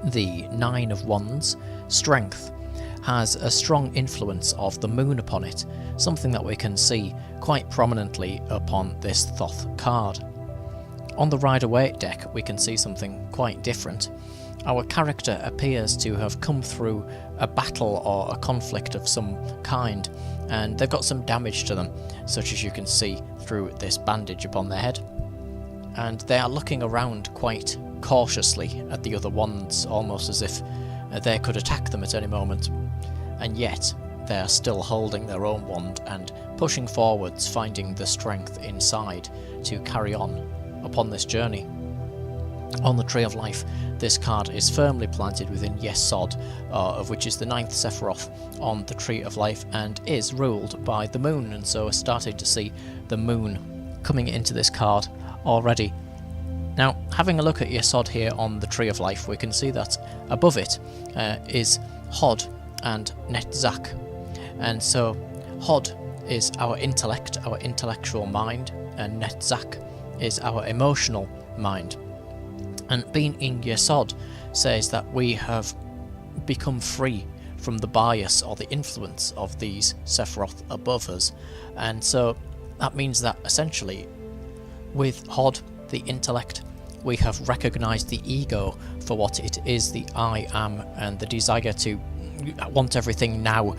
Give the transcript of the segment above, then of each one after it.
The Nine of Wands, Strength, has a strong influence of the moon upon it, something that we can see quite prominently upon this Thoth card. On the Rider-Waite deck we can see something quite different. Our character appears to have come through a battle or a conflict of some kind, and they've got some damage to them, such as you can see through this bandage upon their head. And they are looking around quite cautiously at the other wands, almost as if they could attack them at any moment. And yet they are still holding their own wand and pushing forwards, finding the strength inside to carry on upon this journey. On the Tree of Life, this card is firmly planted within Yesod, of which is the 9th Sephiroth on the Tree of Life, and is ruled by the moon, and so we're starting to see the moon coming into this card already. Now, having a look at Yesod here on the Tree of Life, we can see that above it is Hod and Netzach. And so Hod is our intellect, our intellectual mind, and Netzach is our emotional mind. And being in Yesod says that we have become free from the bias or the influence of these Sephiroth above us. And so that means that essentially with Hod, the intellect, we have recognised the ego for what it is, the I am, and the desire to want everything now,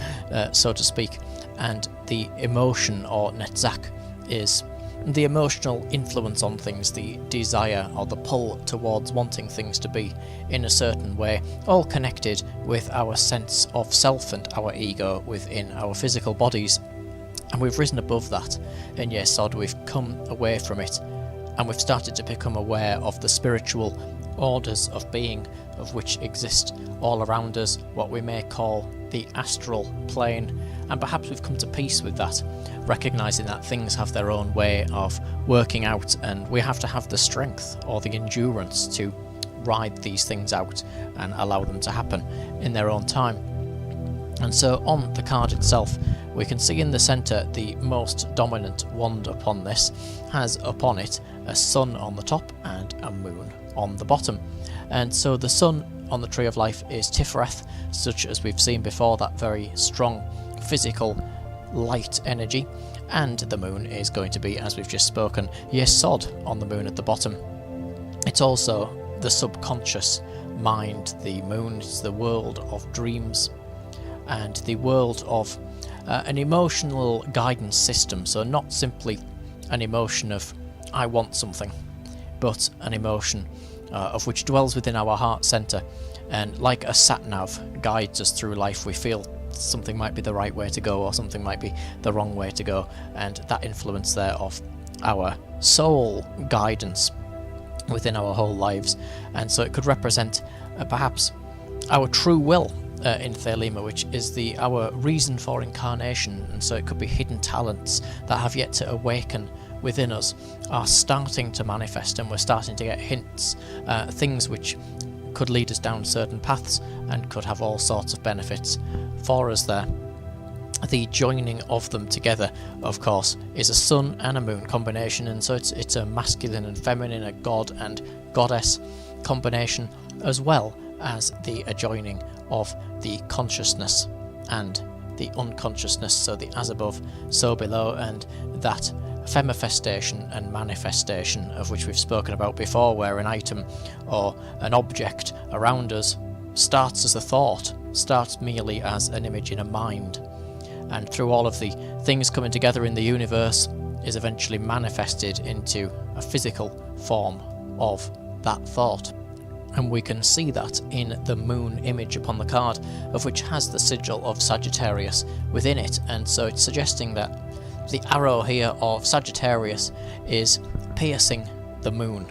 so to speak. And the emotion, or Netzach, is the emotional influence on things, the desire or the pull towards wanting things to be in a certain way, all connected with our sense of self and our ego within our physical bodies. And we've risen above that in Yesod, we've come away from it, and we've started to become aware of the spiritual orders of being, of which exist all around us, what we may call the astral plane. And perhaps we've come to peace with that, recognising that things have their own way of working out, and we have to have the strength or the endurance to ride these things out and allow them to happen in their own time. And so on the card itself, we can see in the centre the most dominant wand upon this has upon it a sun on the top and a moon on the bottom. And so the sun on the Tree of Life is Tifereth, such as we've seen before, that very strong physical light energy, and the moon is going to be, as we've just spoken, Yesod on the moon at the bottom. It's also the subconscious mind. The moon is the world of dreams and the world of an emotional guidance system, so not simply an emotion of I want something, but an emotion of which dwells within our heart centre, and like a sat-nav guides us through life. We feel something might be the right way to go or something might be the wrong way to go, and that influence there of our soul guidance within our whole lives. And so it could represent perhaps our true will in Thelema, which is our reason for incarnation. And so it could be hidden talents that have yet to awaken within us are starting to manifest, and we're starting to get hints, things which could lead us down certain paths and could have all sorts of benefits for us there. The joining of them together, of course, is a sun and a moon combination, and so it's a masculine and feminine, a god and goddess combination, as well as the adjoining of the consciousness and the unconsciousness, so the as above, so below, and that femifestation and manifestation of which we've spoken about before, where an item or an object around us starts as a thought, starts merely as an image in a mind, and through all of the things coming together in the universe is eventually manifested into a physical form of that thought. And we can see that in the moon image upon the card, of which has the sigil of Sagittarius within it. And so it's suggesting that the arrow here of Sagittarius is piercing the moon.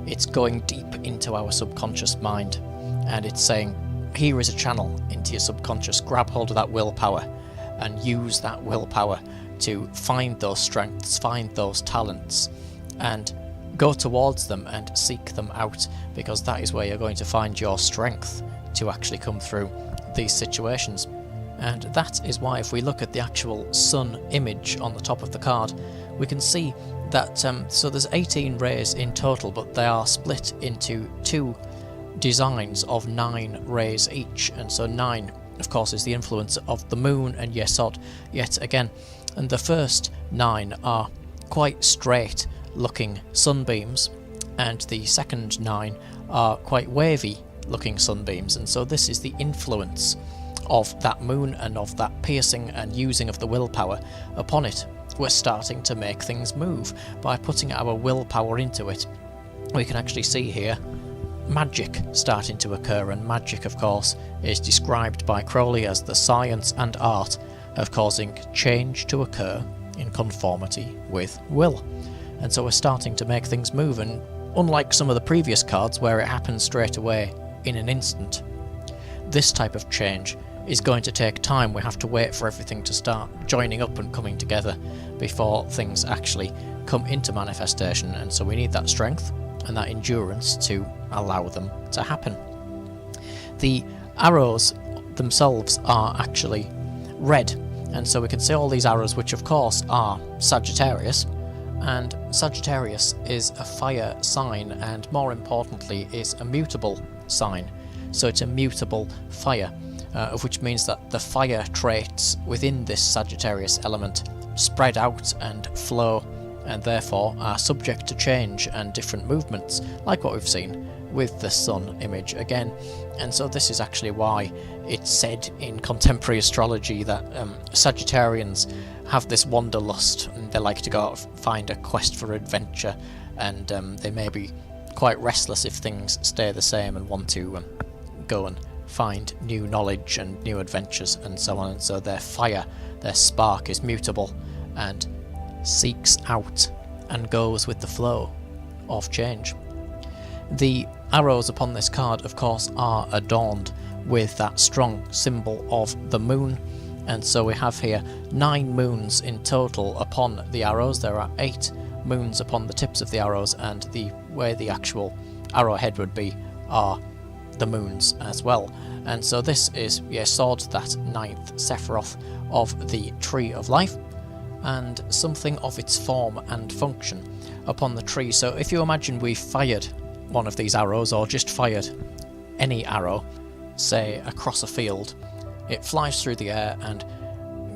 It's going deep into our subconscious mind, and it's saying, here is a channel into your subconscious. Grab hold of that willpower and use that willpower to find those strengths, find those talents, and go towards them and seek them out, because that is where you're going to find your strength to actually come through these situations. And that is why, if we look at the actual sun image on the top of the card, we can see that so there's 18 rays in total, but they are split into two designs of 9 rays each, and so 9 of course is the influence of the moon and Yesod yet again, and the first 9 are quite straight looking sunbeams, and the second 9 are quite wavy looking sunbeams, and so this is the influence of that moon and of that piercing and using of the willpower upon it. We're starting to make things move by putting our willpower into it. We can actually see here magic starting to occur, and magic of course is described by Crowley as the science and art of causing change to occur in conformity with will. And so we're starting to make things move, and unlike some of the previous cards where it happens straight away in an instant, this type of change is going to take time. We have to wait for everything to start joining up and coming together before things actually come into manifestation, and so we need that strength and that endurance to allow them to happen. The arrows themselves are actually red, and so we can see all these arrows, which of course are Sagittarius, and Sagittarius is a fire sign, and more importantly is a mutable sign, so it's a mutable fire, which means that the fire traits within this Sagittarius element spread out and flow, and therefore are subject to change and different movements, like what we've seen with the sun image again. And so this is actually why it's said in contemporary astrology that Sagittarians have this wanderlust, and they like to go out and find a quest for adventure, and they may be quite restless if things stay the same and want to go and find new knowledge and new adventures and so on. And so their fire, their spark is mutable and seeks out and goes with the flow of change. The arrows upon this card of course are adorned with that strong symbol of the moon, and so we have here 9 moons in total upon the arrows. There are 8 moons upon the tips of the arrows, and the where the actual arrowhead would be are the moons as well. And so this is Yesod, that 9th Sephiroth of the Tree of Life, and something of its form and function upon the tree. So if you imagine we fired one of these arrows, or just fired any arrow, say across a field, it flies through the air and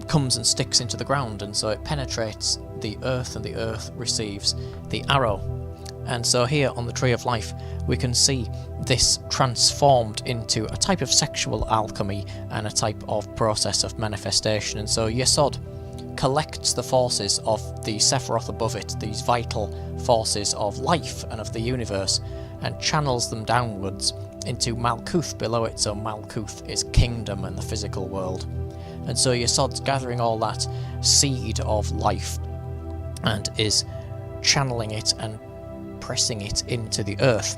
comes and sticks into the ground, and so it penetrates the earth and the earth receives the arrow. And so here on the Tree of Life we can see this transformed into a type of sexual alchemy and a type of process of manifestation. And so Yesod collects the forces of the Sephiroth above it, these vital forces of life and of the universe, and channels them downwards into Malkuth below it. So Malkuth is kingdom and the physical world. And so Yesod's gathering all that seed of life and is channeling it and pressing it into the earth.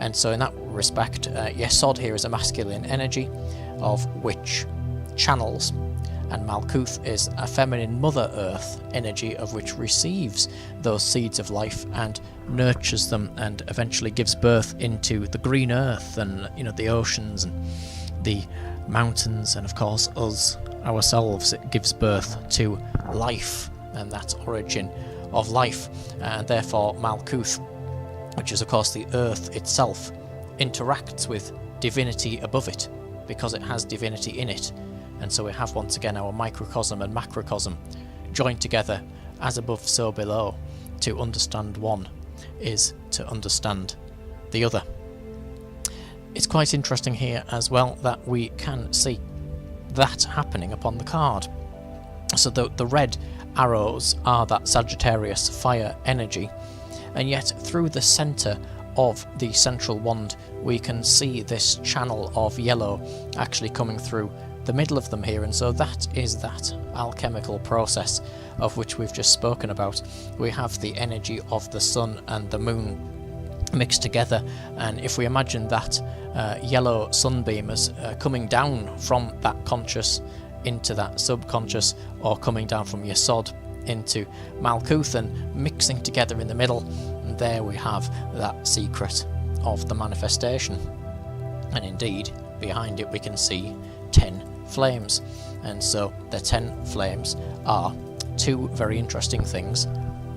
And so in that respect, Yesod here is a masculine energy of which channels, and Malkuth is a feminine Mother Earth energy of which receives those seeds of life and nurtures them, and eventually gives birth into the green earth and the oceans and the mountains, and of course us ourselves. It gives birth to life and that origin of life, and therefore Malkuth, which is of course the earth itself, interacts with divinity above it because it has divinity in it. And so we have once again our microcosm and macrocosm joined together, as above so below. To understand one is to understand the other. It's quite interesting here as well that we can see that happening upon the card. So the red arrows are that Sagittarius fire energy, and yet through the centre of the central wand we can see this channel of yellow actually coming through the middle of them here. And so that is that alchemical process of which we've just spoken about. We have the energy of the sun and the moon mixed together, and if we imagine that yellow sunbeam as coming down from that conscious into that subconscious, or coming down from Yesod into Malkuth and mixing together in the middle, and there we have that secret of the manifestation. And indeed behind it we can see 10 flames, and so the 10 flames are 2 very interesting things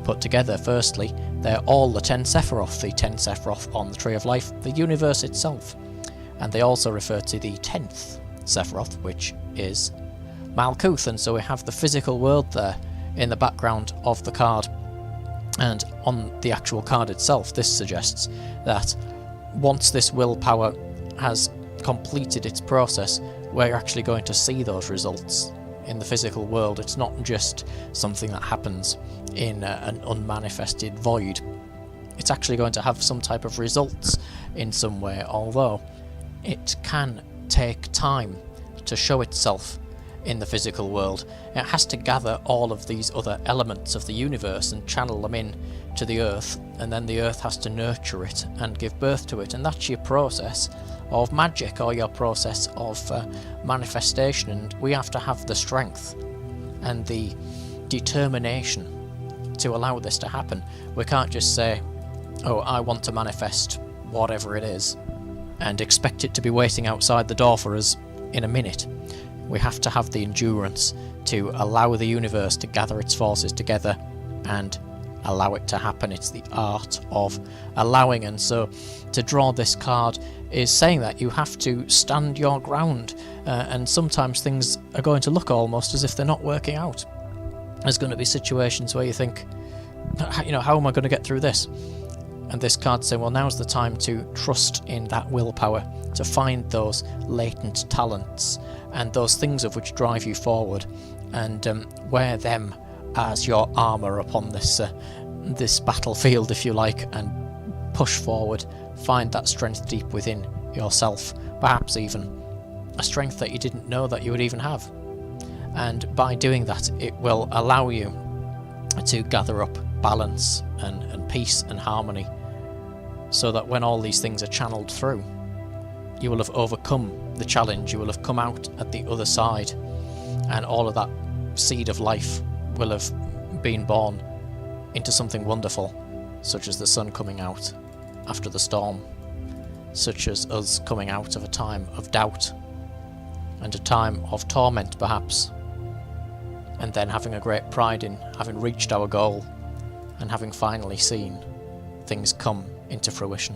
put together. Firstly, they're all the 10 Sephiroth, the 10 Sephiroth on the Tree of Life, the universe itself. And they also refer to the 10th Sephiroth, which is Malkuth, and so we have the physical world there in the background of the card. And on the actual card itself, this suggests that once this willpower has completed its process, we're actually going to see those results in the physical world. It's not just something that happens in an unmanifested void. It's actually going to have some type of results in some way, although it can take time to show itself in the physical world. It has to gather all of these other elements of the universe and channel them in to the Earth, and then the Earth has to nurture it and give birth to it, and that's your process of magic, or your process of manifestation. And we have to have the strength and the determination to allow this to happen. We can't just say, oh, I want to manifest whatever it is, and expect it to be waiting outside the door for us in a minute. We have to have the endurance to allow the universe to gather its forces together and allow it to happen. It's the art of allowing, and so to draw this card is saying that you have to stand your ground, and sometimes things are going to look almost as if they're not working out. There's going to be situations where you think, you know, how am I going to get through this? And this card's saying, well, now's the time to trust in that willpower, to find those latent talents and those things of which drive you forward, and wear them as your armour upon this battlefield, if you like, and push forward. Find that strength deep within yourself, perhaps even a strength that you didn't know that you would even have. And by doing that, it will allow you to gather up balance and peace and harmony, so that when all these things are channeled through, you will have overcome the challenge, you will have come out at the other side, and all of that seed of life will have been born into something wonderful, such as the sun coming out after the storm, such as us coming out of a time of doubt and a time of torment perhaps, and then having a great pride in having reached our goal and having finally seen things come into fruition.